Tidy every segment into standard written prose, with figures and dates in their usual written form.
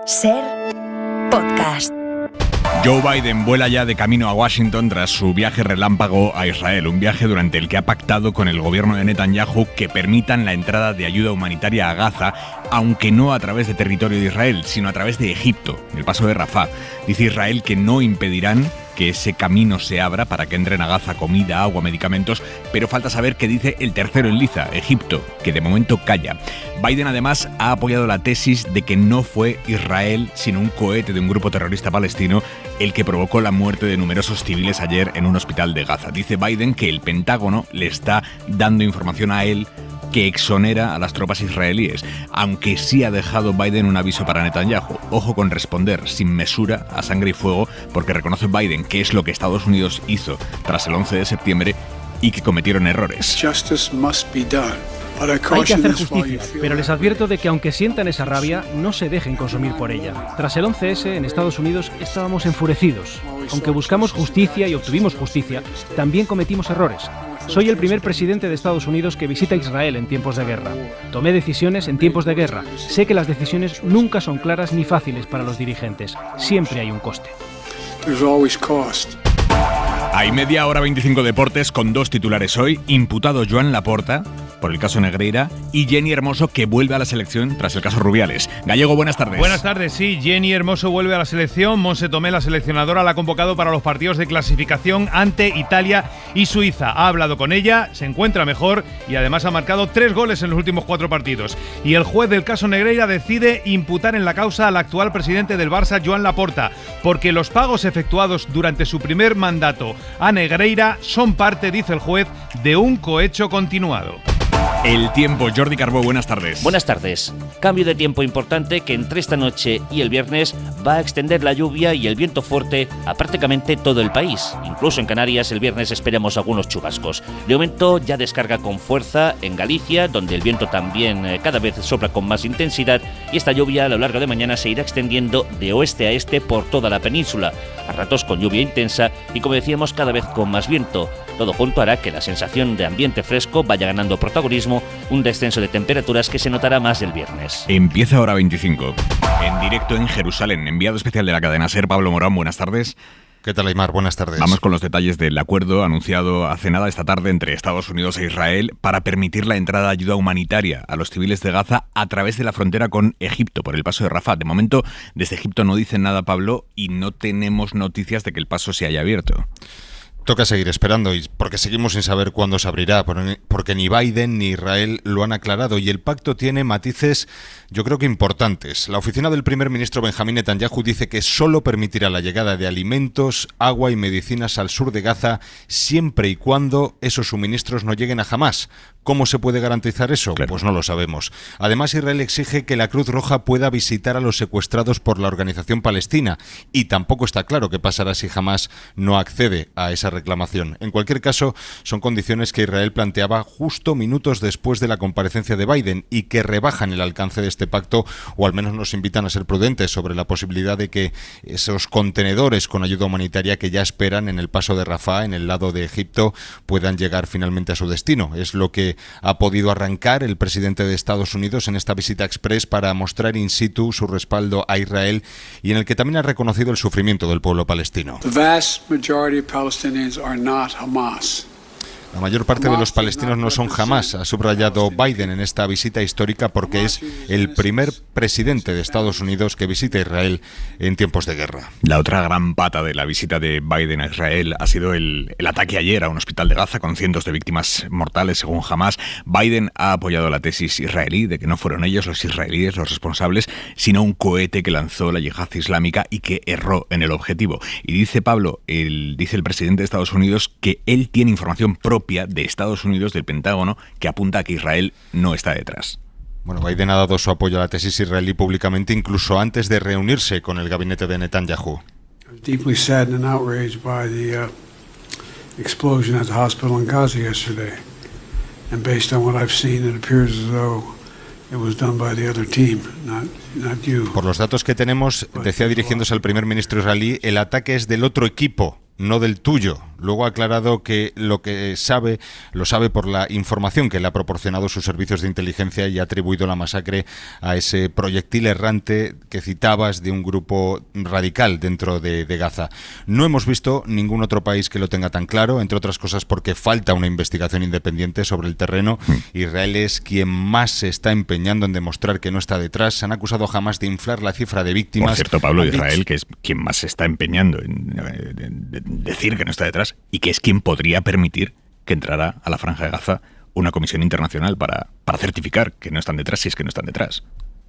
Ser podcast. Joe Biden vuela ya de camino a Washington tras su viaje relámpago a Israel, un viaje durante el que ha pactado con el gobierno de Netanyahu que permitan la entrada de ayuda humanitaria a Gaza, aunque no a través de territorio de Israel, sino a través de Egipto, el paso de Rafah. Dice Israel que no impedirán que ese camino se abra para que entren a Gaza comida, agua, medicamentos, pero falta saber qué dice el tercero en liza, Egipto, que de momento calla. Biden además ha apoyado la tesis de que no fue Israel, sino un cohete de un grupo terrorista palestino el que provocó la muerte de numerosos civiles ayer en un hospital de Gaza. Dice Biden que el Pentágono le está dando información a él que exonera a las tropas israelíes, aunque sí ha dejado Biden un aviso para Netanyahu. Ojo con responder sin mesura, a sangre y fuego, porque reconoce Biden que es lo que Estados Unidos hizo tras el 11 de septiembre y que cometieron errores. Hay que hacer justicia, pero les advierto de que aunque sientan esa rabia, no se dejen consumir por ella. Tras el 11S en Estados Unidos estábamos enfurecidos. Aunque buscamos justicia y obtuvimos justicia, también cometimos errores. Soy el primer presidente de Estados Unidos que visita Israel en tiempos de guerra. Tomé decisiones en tiempos de guerra. Sé que las decisiones nunca son claras ni fáciles para los dirigentes. Siempre hay un coste. Hay media hora 25 deportes con dos titulares hoy. Imputado Joan Laporta por el caso Negreira y Jenny Hermoso, que vuelve a la selección tras el caso Rubiales. Gallego, buenas tardes. Buenas tardes, sí. Jenny Hermoso vuelve a la selección. Monse Tomé, la seleccionadora, la ha convocado para los partidos de clasificación ante Italia y Suiza. Ha hablado con ella, se encuentra mejor y además ha marcado 3 goles en los últimos 4 partidos. Y el juez del caso Negreira decide imputar en la causa al actual presidente del Barça, Joan Laporta, porque los pagos efectuados durante su primer mandato a Negreira son parte, dice el juez, de un cohecho continuado. El tiempo, Jordi Carbó, buenas tardes. Buenas tardes. Cambio de tiempo importante que entre esta noche y el viernes va a extender la lluvia y el viento fuerte a prácticamente todo el país. Incluso en Canarias el viernes esperemos algunos chubascos. De momento ya descarga con fuerza en Galicia, donde el viento también cada vez sopla con más intensidad, y esta lluvia a lo largo de mañana se irá extendiendo de oeste a este por toda la península, a ratos con lluvia intensa y, como decíamos, cada vez con más viento. Todo junto hará que la sensación de ambiente fresco vaya ganando protagonismo, un descenso de temperaturas que se notará más el viernes. Empieza hora 25. En directo en Jerusalén, enviado especial de la cadena SER, Pablo Morán, buenas tardes. ¿Qué tal, Aymar? Buenas tardes. Vamos con los detalles del acuerdo anunciado hace nada esta tarde entre Estados Unidos e Israel para permitir la entrada de ayuda humanitaria a los civiles de Gaza a través de la frontera con Egipto, por el paso de Rafah. De momento, desde Egipto no dicen nada, Pablo, y no tenemos noticias de que el paso se haya abierto. Toca seguir esperando, porque seguimos sin saber cuándo se abrirá, porque ni Biden ni Israel lo han aclarado, y el pacto tiene matices, yo creo que importantes. La oficina del primer ministro Benjamín Netanyahu dice que solo permitirá la llegada de alimentos, agua y medicinas al sur de Gaza siempre y cuando esos suministros no lleguen a Hamás. ¿Cómo se puede garantizar eso? Claro. Pues no lo sabemos. Además, Israel exige que la Cruz Roja pueda visitar a los secuestrados por la organización palestina, y tampoco está claro qué pasará si Hamás no accede a esa reclamación. En cualquier caso, son condiciones que Israel planteaba justo minutos después de la comparecencia de Biden y que rebajan el alcance de este pacto, o al menos nos invitan a ser prudentes sobre la posibilidad de que esos contenedores con ayuda humanitaria que ya esperan en el paso de Rafah, en el lado de Egipto, puedan llegar finalmente a su destino. Es lo que ha podido arrancar el presidente de Estados Unidos en esta visita express para mostrar in situ su respaldo a Israel, y en el que también ha reconocido el sufrimiento del pueblo palestino. La mayor parte de los palestinos no son Hamás, ha subrayado Biden en esta visita histórica, porque es el primer presidente de Estados Unidos que visita Israel en tiempos de guerra. La otra gran pata de la visita de Biden a Israel ha sido el ataque ayer a un hospital de Gaza con cientos de víctimas mortales, según Hamás. Biden ha apoyado la tesis israelí de que no fueron ellos, los israelíes, los responsables, sino un cohete que lanzó la yihad islámica y que erró en el objetivo. Y dice dice el presidente de Estados Unidos que él tiene información propia de Estados Unidos, del Pentágono, que apunta a que Israel no está detrás. Bueno, Biden ha dado su apoyo a la tesis israelí públicamente, incluso antes de reunirse con el gabinete de Netanyahu. Deeply saddened and outraged by the explosion at the hospital in Gaza yesterday. And based on what I've seen, it appears as though it was done by the other team, not you. Por los datos que tenemos, decía dirigiéndose al primer ministro israelí, el ataque es del otro equipo, no del tuyo. Luego ha aclarado que lo que sabe, lo sabe por la información que le ha proporcionado sus servicios de inteligencia y ha atribuido la masacre a ese proyectil errante que citabas de un grupo radical dentro de Gaza. No hemos visto ningún otro país que lo tenga tan claro, entre otras cosas porque falta una investigación independiente sobre el terreno. Israel es quien más se está empeñando en demostrar que no está detrás. Se han acusado a Hamás de inflar la cifra de víctimas. Por cierto, Pablo, Israel, que es quien más se está empeñando en decir que no está detrás y que es quien podría permitir que entrara a la Franja de Gaza una comisión internacional para certificar que no están detrás, si es que no están detrás.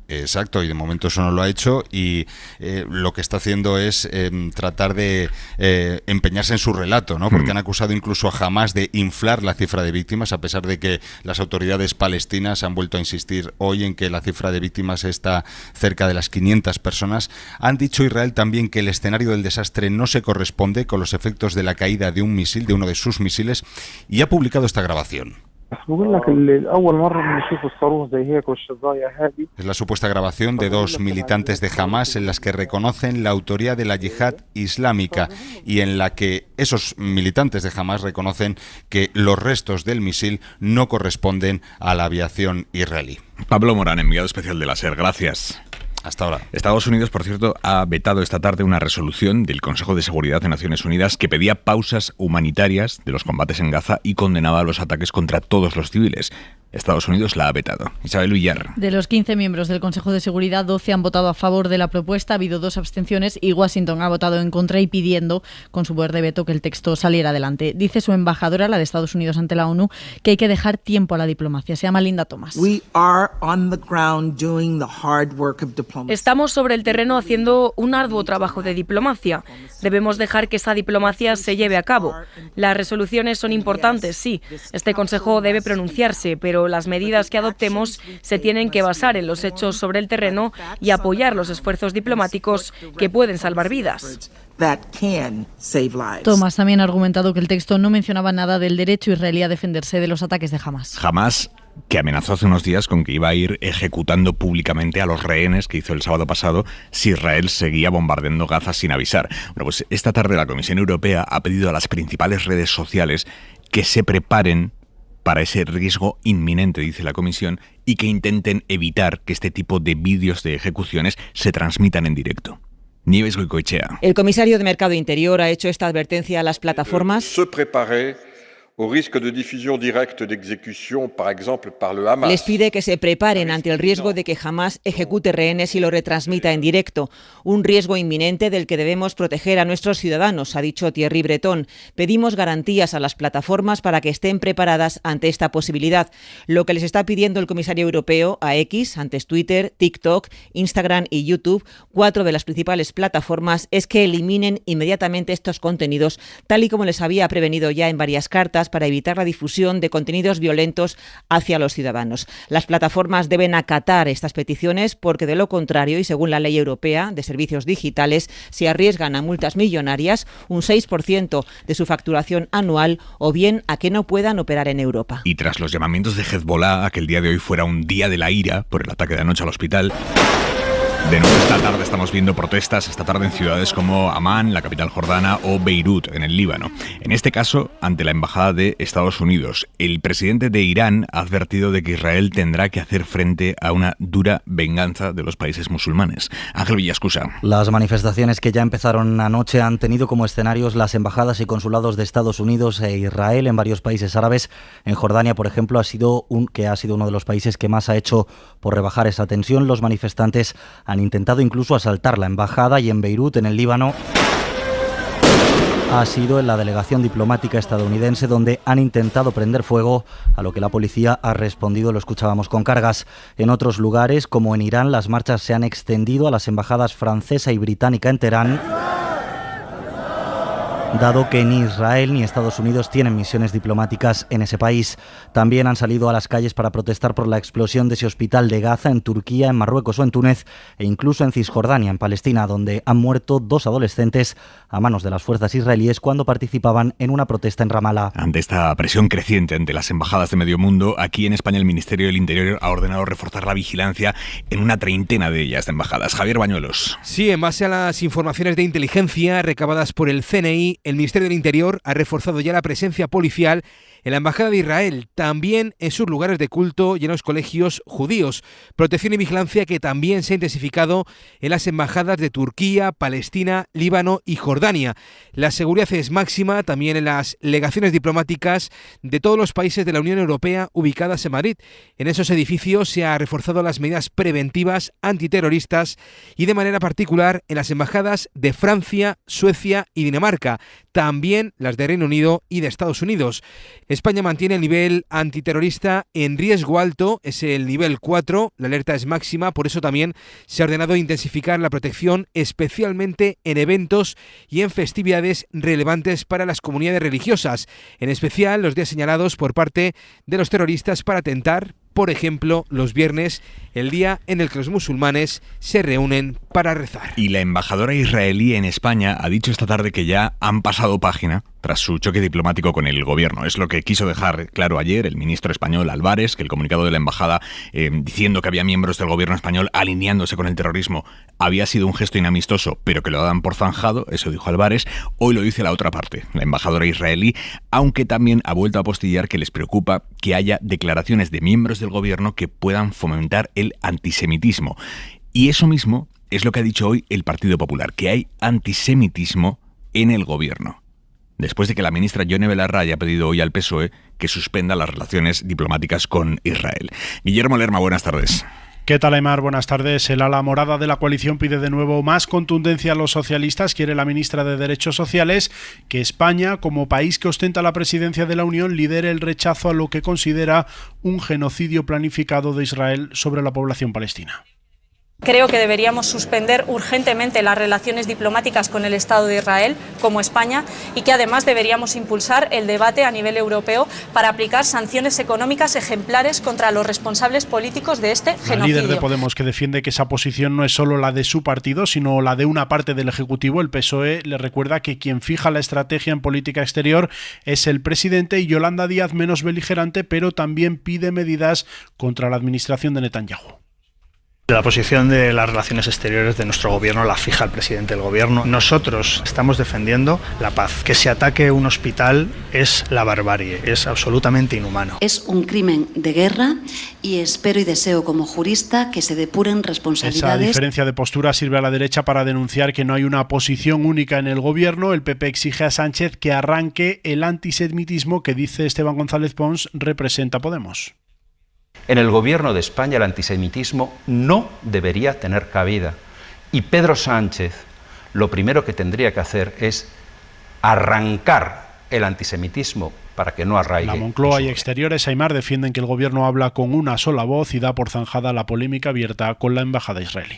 Exacto, y de momento eso no lo ha hecho y lo que está haciendo es tratar de empeñarse en su relato, ¿no? Porque han acusado incluso a Hamás de inflar la cifra de víctimas, a pesar de que las autoridades palestinas han vuelto a insistir hoy en que la cifra de víctimas está cerca de las 500 personas. Han dicho Israel también que el escenario del desastre no se corresponde con los efectos de la caída de un misil, de uno de sus misiles, y ha publicado esta grabación. Es la supuesta grabación de dos militantes de Hamás en las que reconocen la autoría de la yihad islámica y en la que esos militantes de Hamás reconocen que los restos del misil no corresponden a la aviación israelí. Pablo Morán, enviado especial de la SER, gracias. Hasta ahora. Estados Unidos, por cierto, ha vetado esta tarde una resolución del Consejo de Seguridad de Naciones Unidas que pedía pausas humanitarias de los combates en Gaza y condenaba los ataques contra todos los civiles. Estados Unidos la ha vetado. Isabel Villar. De los 15 miembros del Consejo de Seguridad, 12 han votado a favor de la propuesta, ha habido 2 abstenciones y Washington ha votado en contra y pidiendo con su poder de veto que el texto saliera adelante. Dice su embajadora, la de Estados Unidos ante la ONU, que hay que dejar tiempo a la diplomacia. Se llama Linda Thomas. Estamos sobre el terreno haciendo un arduo trabajo de diplomacia. Debemos dejar que esa diplomacia se lleve a cabo. Las resoluciones son importantes, sí. Este Consejo debe pronunciarse, pero las medidas que adoptemos se tienen que basar en los hechos sobre el terreno y apoyar los esfuerzos diplomáticos que pueden salvar vidas. Thomas también ha argumentado que el texto no mencionaba nada del derecho israelí a defenderse de los ataques de Hamás. Hamás, que amenazó hace unos días con que iba a ir ejecutando públicamente a los rehenes que hizo el sábado pasado si Israel seguía bombardeando Gaza sin avisar. Bueno, pues esta tarde la Comisión Europea ha pedido a las principales redes sociales que se preparen para ese riesgo inminente, dice la Comisión, y que intenten evitar que este tipo de vídeos de ejecuciones se transmitan en directo. Nieves Goicoechea. El comisario de Mercado Interior ha hecho esta advertencia a las plataformas. Les pide que se preparen ante el riesgo de que Hamás ejecute rehenes y lo retransmita en directo. Un riesgo inminente del que debemos proteger a nuestros ciudadanos, ha dicho Thierry Breton. Pedimos garantías a las plataformas para que estén preparadas ante esta posibilidad. Lo que les está pidiendo el comisario europeo a X, antes Twitter, TikTok, Instagram y YouTube, 4 de las principales plataformas, es que eliminen inmediatamente estos contenidos, tal y como les había prevenido ya en varias cartas, para evitar la difusión de contenidos violentos hacia los ciudadanos. Las plataformas deben acatar estas peticiones porque de lo contrario, y según la ley europea de servicios digitales, se arriesgan a multas millonarias, un 6% de su facturación anual, o bien a que no puedan operar en Europa. Y tras los llamamientos de Hezbollah a que el día de hoy fuera un día de la ira por el ataque de anoche al hospital, de nuevo esta tarde estamos viendo protestas, esta tarde en ciudades como Amán, la capital jordana, o Beirut, en el Líbano. En este caso, ante la embajada de Estados Unidos. El presidente de Irán ha advertido de que Israel tendrá que hacer frente a una dura venganza de los países musulmanes. Ángel Villascusa. Las manifestaciones que ya empezaron anoche han tenido como escenarios las embajadas y consulados de Estados Unidos e Israel en varios países árabes. En Jordania, por ejemplo, ha sido uno de los países que más ha hecho por rebajar esa tensión. Los manifestantes han intentado incluso asaltar la embajada, y en Beirut, en el Líbano, ha sido en la delegación diplomática estadounidense donde han intentado prender fuego, a lo que la policía ha respondido, lo escuchábamos, con cargas. En otros lugares, como en Irán, las marchas se han extendido a las embajadas francesa y británica en Teherán, dado que ni Israel ni Estados Unidos tienen misiones diplomáticas en ese país. También han salido a las calles para protestar por la explosión de ese hospital de Gaza en Turquía, en Marruecos o en Túnez, e incluso en Cisjordania, en Palestina, donde han muerto 2 adolescentes a manos de las fuerzas israelíes cuando participaban en una protesta en Ramallah. Ante esta presión creciente ante las embajadas de medio mundo, aquí en España el Ministerio del Interior ha ordenado reforzar la vigilancia en una 30 de ellas de embajadas. Javier Bañuelos. Sí, en base a las informaciones de inteligencia recabadas por el CNI, el Ministerio del Interior ha reforzado ya la presencia policial en la Embajada de Israel, también en sus lugares de culto y en los colegios judíos. Protección y vigilancia que también se ha intensificado en las embajadas de Turquía, Palestina, Líbano y Jordania. La seguridad es máxima también en las legaciones diplomáticas de todos los países de la Unión Europea ubicadas en Madrid. En esos edificios se han reforzado las medidas preventivas antiterroristas y de manera particular en las embajadas de Francia, Suecia y Dinamarca, también las de Reino Unido y de Estados Unidos. España mantiene el nivel antiterrorista en riesgo alto, es el nivel 4, la alerta es máxima, por eso también se ha ordenado intensificar la protección, especialmente en eventos y en festividades relevantes para las comunidades religiosas, en especial los días señalados por parte de los terroristas para atentar, por ejemplo, los viernes, el día en el que los musulmanes se reúnen para rezar. Y la embajadora israelí en España ha dicho esta tarde que ya han pasado página tras su choque diplomático con el gobierno. Es lo que quiso dejar claro ayer el ministro español Álvarez, que el comunicado de la embajada diciendo que había miembros del gobierno español alineándose con el terrorismo había sido un gesto inamistoso, pero que lo daban por zanjado, eso dijo Álvarez. Hoy lo dice la otra parte, la embajadora israelí, aunque también ha vuelto a apostillar que les preocupa que haya declaraciones de miembros del gobierno que puedan fomentar el antisemitismo. Y eso mismo es lo que ha dicho hoy el Partido Popular, que hay antisemitismo en el gobierno, después de que la ministra Yone Belarra haya pedido hoy al PSOE que suspenda las relaciones diplomáticas con Israel. Guillermo Lerma, buenas tardes. ¿Qué tal, Aymar? Buenas tardes. El ala morada de la coalición pide de nuevo más contundencia a los socialistas. Quiere la ministra de Derechos Sociales que España, como país que ostenta la presidencia de la Unión, lidere el rechazo a lo que considera un genocidio planificado de Israel sobre la población palestina. Creo que deberíamos suspender urgentemente las relaciones diplomáticas con el Estado de Israel, como España, y que además deberíamos impulsar el debate a nivel europeo para aplicar sanciones económicas ejemplares contra los responsables políticos de este genocidio. El líder de Podemos, que defiende que esa posición no es solo la de su partido, sino la de una parte del Ejecutivo, el PSOE, le recuerda que quien fija la estrategia en política exterior es el presidente, y Yolanda Díaz, menos beligerante, pero también pide medidas contra la administración de Netanyahu. La posición de las relaciones exteriores de nuestro gobierno la fija el presidente del gobierno. Nosotros estamos defendiendo la paz. Que se ataque un hospital es la barbarie, es absolutamente inhumano. Es un crimen de guerra y espero y deseo como jurista que se depuren responsabilidades. Esa diferencia de postura sirve a la derecha para denunciar que no hay una posición única en el gobierno. El PP exige a Sánchez que arranque el antisemitismo que, dice Esteban González Pons, representa Podemos. En el gobierno de España el antisemitismo no debería tener cabida. Y Pedro Sánchez lo primero que tendría que hacer es arrancar el antisemitismo para que no arraigue. La Moncloa y Exteriores, Aymar, defienden que el gobierno habla con una sola voz y da por zanjada la polémica abierta con la embajada israelí.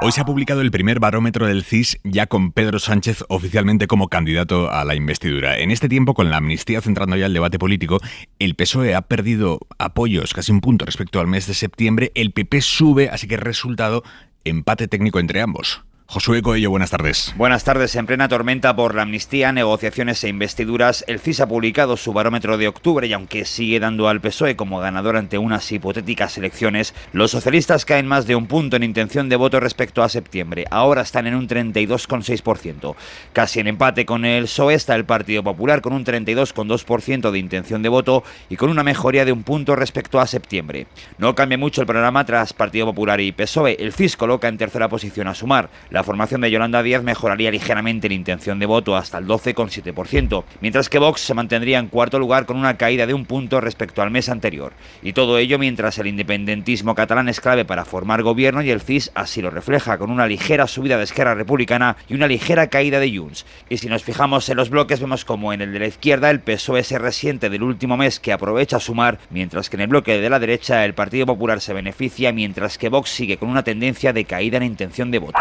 Hoy se ha publicado el primer barómetro del CIS, ya con Pedro Sánchez oficialmente como candidato a la investidura. En este tiempo, con la amnistía centrando ya el debate político, el PSOE ha perdido apoyos, casi un punto respecto al mes de septiembre. El PP sube, así que resultado, empate técnico entre ambos. Josué Coello, buenas tardes. Buenas tardes. En plena tormenta por la amnistía, negociaciones e investiduras, el CIS ha publicado su barómetro de octubre y aunque sigue dando al PSOE como ganador ante unas hipotéticas elecciones, los socialistas caen más de un punto en intención de voto respecto a septiembre. Ahora están en un 32,6%. Casi en empate con el PSOE está el Partido Popular con un 32,2% de intención de voto y con una mejoría de un punto respecto a septiembre. No cambia mucho el panorama tras Partido Popular y PSOE. El CIS coloca en tercera posición a Sumar. La formación de Yolanda Díaz mejoraría ligeramente la intención de voto hasta el 12,7%, mientras que Vox se mantendría en cuarto lugar con una caída de un punto respecto al mes anterior. Y todo ello mientras el independentismo catalán es clave para formar gobierno y el CIS así lo refleja, con una ligera subida de Esquerra Republicana y una ligera caída de Junts. Y si nos fijamos en los bloques, vemos como en el de la izquierda el PSOE se resiente del último mes que aprovecha Sumar, mientras que en el bloque de la derecha el Partido Popular se beneficia, mientras que Vox sigue con una tendencia de caída en intención de voto.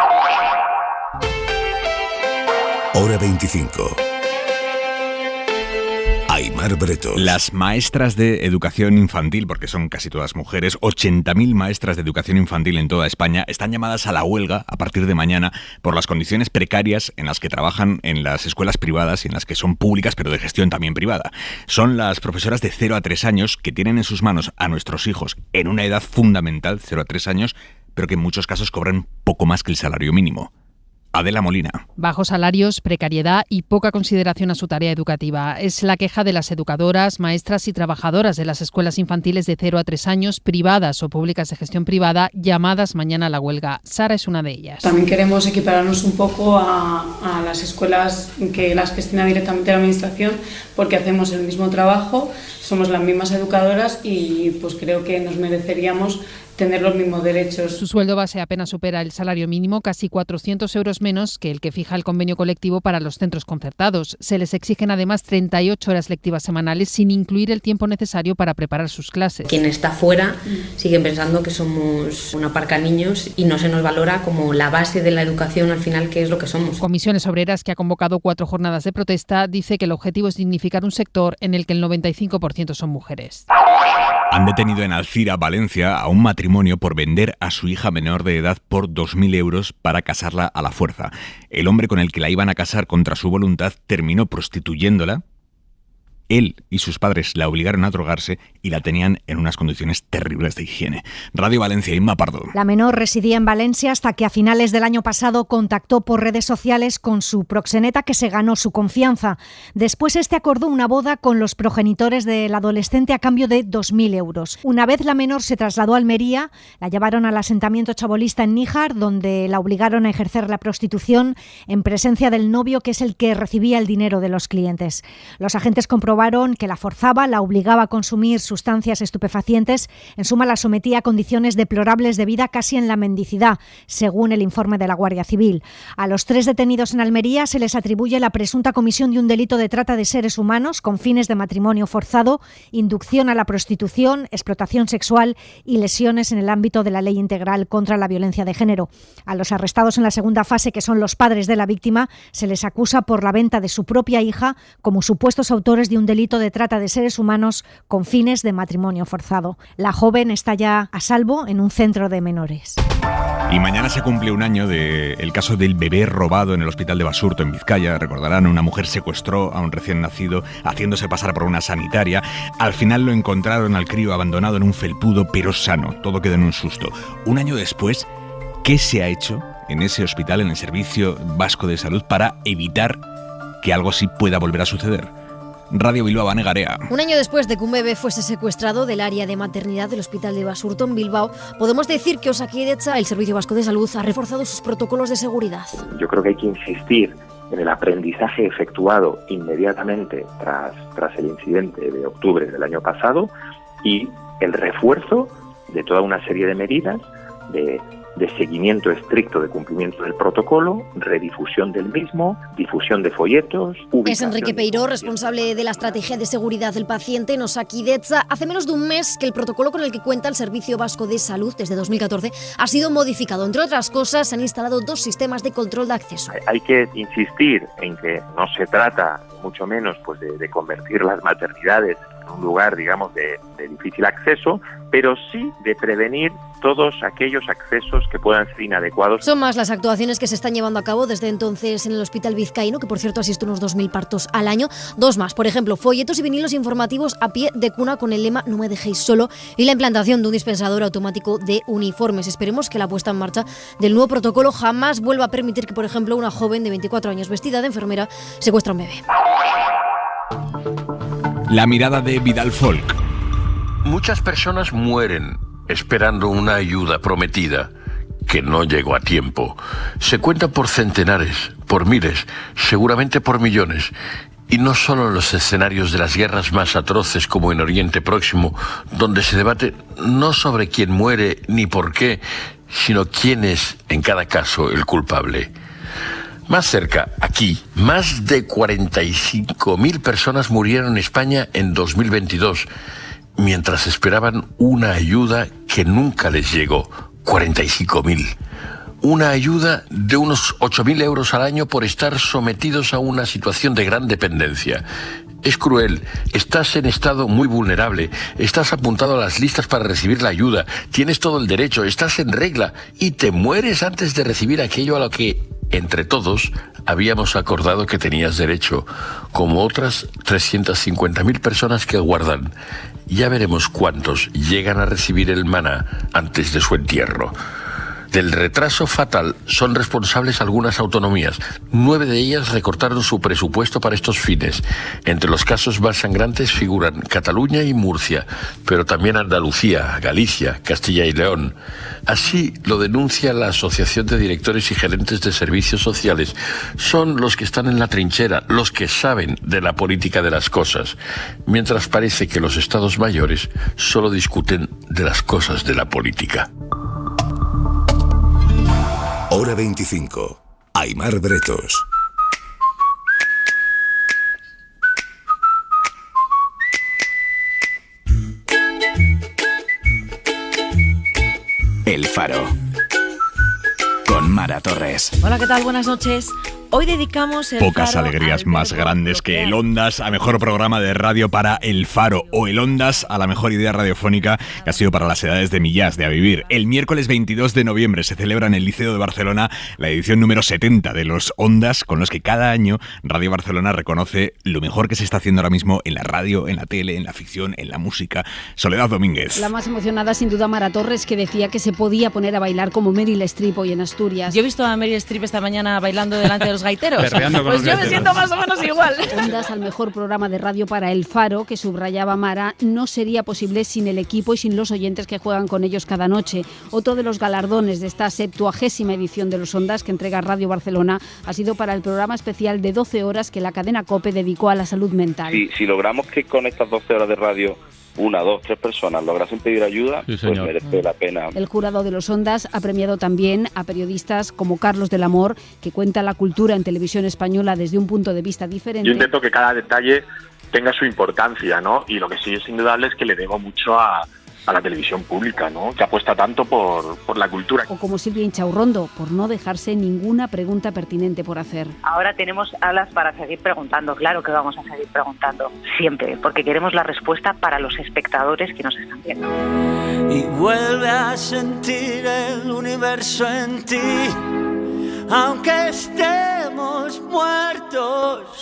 Hora 25. Aymar Bretos. Las maestras de educación infantil, porque son casi todas mujeres, 80.000 maestras de educación infantil en toda España, están llamadas a la huelga a partir de mañana por las condiciones precarias en las que trabajan en las escuelas privadas y en las que son públicas, pero de gestión también privada. Son las profesoras de 0 a 3 años que tienen en sus manos a nuestros hijos en una edad fundamental, 0 a 3 años, pero que en muchos casos cobran poco más que el salario mínimo. Adela Molina. Bajos salarios, precariedad y poca consideración a su tarea educativa. Es la queja de las educadoras, maestras y trabajadoras de las escuelas infantiles de 0 a 3 años, privadas o públicas de gestión privada, llamadas mañana a la huelga. Sara es una de ellas. También queremos equipararnos un poco a las escuelas que las gestiona directamente la Administración, porque hacemos el mismo trabajo, somos las mismas educadoras y pues creo que nos mereceríamos tener los mismos derechos. Su sueldo base apenas supera el salario mínimo, casi 400 euros menos que el que fija el convenio colectivo para los centros concertados. Se les exigen además 38 horas lectivas semanales sin incluir el tiempo necesario para preparar sus clases. Quien está fuera sigue pensando que somos una parca de niños y no se nos valora como la base de la educación al final, que es lo que somos. Comisiones Obreras, que ha convocado 4 jornadas de protesta, dice que el objetivo es dignificar un sector en el que el 95% son mujeres. Han detenido en Alcira, Valencia, a un matrimonio por vender a su hija menor de edad por 2.000 euros para casarla a la fuerza. El hombre con el que la iban a casar contra su voluntad terminó prostituyéndola. Él y sus padres la obligaron a drogarse y la tenían en unas condiciones terribles de higiene. Radio Valencia, Inma Pardo. La menor residía en Valencia hasta que a finales del año pasado contactó por redes sociales con su proxeneta, que se ganó su confianza. Después este acordó una boda con los progenitores del adolescente a cambio de 2.000 euros. Una vez la menor se trasladó a Almería, la llevaron al asentamiento chabolista en Níjar, donde la obligaron a ejercer la prostitución en presencia del novio, que es el que recibía el dinero de los clientes. Los agentes comprobaron que la forzaba, la obligaba a consumir sustancias estupefacientes, en suma la sometía a condiciones deplorables de vida, casi en la mendicidad, según el informe de la Guardia Civil. A los 3 detenidos en Almería se les atribuye la presunta comisión de un delito de trata de seres humanos con fines de matrimonio forzado, inducción a la prostitución, explotación sexual y lesiones en el ámbito de la Ley Integral contra la Violencia de Género. A los arrestados en la segunda fase, que son los padres de la víctima, se les acusa por la venta de su propia hija como supuestos autores de un delito de trata de seres humanos con fines de matrimonio forzado. La joven está ya a salvo en un centro de menores. Y mañana se cumple un año del caso del bebé robado en el hospital de Basurto, en Vizcaya. Recordarán, una mujer secuestró a un recién nacido haciéndose pasar por una sanitaria. Al final lo encontraron al crío abandonado en un felpudo, pero sano. Todo quedó en un susto. Un año después, ¿qué se ha hecho en ese hospital, en el Servicio Vasco de Salud, para evitar que algo así pueda volver a suceder? Radio Bilbao, Ane Garea. Un año después de que un bebé fuese secuestrado del área de maternidad del Hospital de Basurto en Bilbao, podemos decir que Osakidetza, el Servicio Vasco de Salud, ha reforzado sus protocolos de seguridad. Yo creo que hay que insistir en el aprendizaje efectuado inmediatamente tras el incidente de octubre del año pasado y el refuerzo de toda una serie de medidas de seguimiento estricto de cumplimiento del protocolo, redifusión del mismo, difusión de folletos. Es Enrique Peiró, responsable de la estrategia de seguridad del paciente en Osakidetza. Hace menos de un mes que el protocolo con el que cuenta el Servicio Vasco de Salud desde 2014 ha sido modificado. Entre otras cosas, se han instalado 2 sistemas de control de acceso. Hay que insistir en que no se trata, mucho menos, pues de convertir las maternidades en un lugar, digamos, de difícil acceso, pero sí de prevenir todos aquellos accesos que puedan ser inadecuados. Son más las actuaciones que se están llevando a cabo desde entonces en el Hospital Vizcaíno, que por cierto asiste a unos 2.000 partos al año. 2 más, por ejemplo, folletos y vinilos informativos a pie de cuna con el lema "No me dejéis solo", y la implantación de un dispensador automático de uniformes. Esperemos que la puesta en marcha del nuevo protocolo jamás vuelva a permitir que, por ejemplo, una joven de 24 años vestida de enfermera secuestre a un bebé. La mirada de Vidal Folk. Muchas personas mueren esperando una ayuda prometida que no llegó a tiempo. Se cuenta por centenares, por miles, seguramente por millones. Y no solo en los escenarios de las guerras más atroces como en Oriente Próximo, donde se debate no sobre quién muere ni por qué, sino quién es, en cada caso, el culpable. Más cerca, aquí, más de 45.000 personas murieron en España en 2022, mientras esperaban una ayuda que nunca les llegó. 45.000. Una ayuda de unos 8.000 euros al año por estar sometidos a una situación de gran dependencia. Es cruel, estás en estado muy vulnerable, estás apuntado a las listas para recibir la ayuda, tienes todo el derecho, estás en regla y te mueres antes de recibir aquello a lo que, entre todos, habíamos acordado que tenías derecho, como otras 350.000 personas que aguardan. Ya veremos cuántos llegan a recibir el maná antes de su entierro. Del retraso fatal son responsables algunas autonomías. 9 de ellas recortaron su presupuesto para estos fines. Entre los casos más sangrantes figuran Cataluña y Murcia, pero también Andalucía, Galicia, Castilla y León. Así lo denuncia la Asociación de Directores y Gerentes de Servicios Sociales. Son los que están en la trinchera, los que saben de la política de las cosas, mientras parece que los estados mayores solo discuten de las cosas de la política. Hora 25. Aimar Bretos. El Faro. Con Mara Torres. Hola, ¿qué tal? Buenas noches. Hoy dedicamos el Pocas Faro alegrías más grandes que el Ondas a mejor programa de radio para El Faro, o el Ondas a la mejor idea radiofónica que ha sido para las edades de Millás, de A Vivir. El miércoles 22 de noviembre se celebra en el Liceo de Barcelona la edición número 70 de los Ondas, con los que cada año Radio Barcelona reconoce lo mejor que se está haciendo ahora mismo en la radio, en la tele, en la ficción, en la música. Soledad Domínguez. La más emocionada, sin duda, Mara Torres, que decía que se podía poner a bailar como Meryl Streep hoy en Asturias. Yo he visto a Meryl Streep esta mañana bailando delante de los gaiteros. Pues yo me siento más o menos igual. Ondas al mejor programa de radio para El Faro, que subrayaba Mara, no sería posible sin el equipo y sin los oyentes que juegan con ellos cada noche. Otro de los galardones de esta 70ª edición de los Ondas que entrega Radio Barcelona ha sido para el programa especial de 12 horas que la cadena COPE dedicó a la salud mental. Si logramos que con estas 12 horas de radio 1, 2, 3 personas lograsen pedir ayuda, sí, pues merece la pena. El jurado de los Ondas ha premiado también a periodistas como Carlos del Amor, que cuenta la cultura en televisión española desde un punto de vista diferente. Yo intento que cada detalle tenga su importancia, ¿no? Y lo que sí es indudable es que le debo mucho a la televisión pública, ¿no? Que apuesta tanto por la cultura. O como Silvia Inchaurrondo, por no dejarse ninguna pregunta pertinente por hacer. Ahora tenemos alas para seguir preguntando, claro que vamos a seguir preguntando, siempre, porque queremos la respuesta para los espectadores que nos están viendo. Y vuelve a sentir el universo en ti, aunque estemos muertos.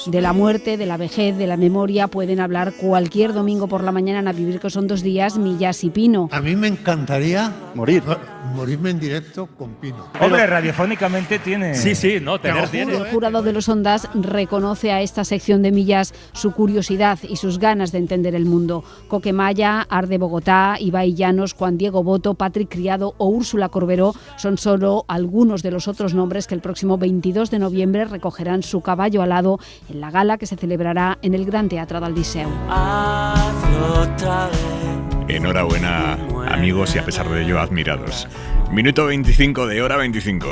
De la muerte, de la vejez, de la memoria pueden hablar cualquier domingo por la mañana en A Vivir, que son 2 días, Millás y Pino. A mí me encantaría morirme en directo con Pino. Hombre, radiofónicamente tiene... Sí, no, tener tiene. El jurado de los Ondas reconoce a esta sección de Millás su curiosidad y sus ganas de entender el mundo. Coquemaya, Arde Bogotá, Ibai Llanos, Juan Diego Boto, Patrick Criado o Úrsula Corberó son solo algunos de los otros nombres que el próximo 22 de noviembre recogerán su caballo alado en la gala que se celebrará en el Gran Teatro del Liceu. Enhorabuena, amigos, y a pesar de ello, admirados. Minuto 25 de Hora 25.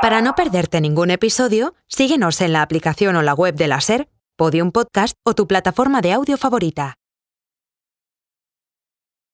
Para no perderte ningún episodio, síguenos en la aplicación o la web de la SER, Podium Podcast o tu plataforma de audio favorita.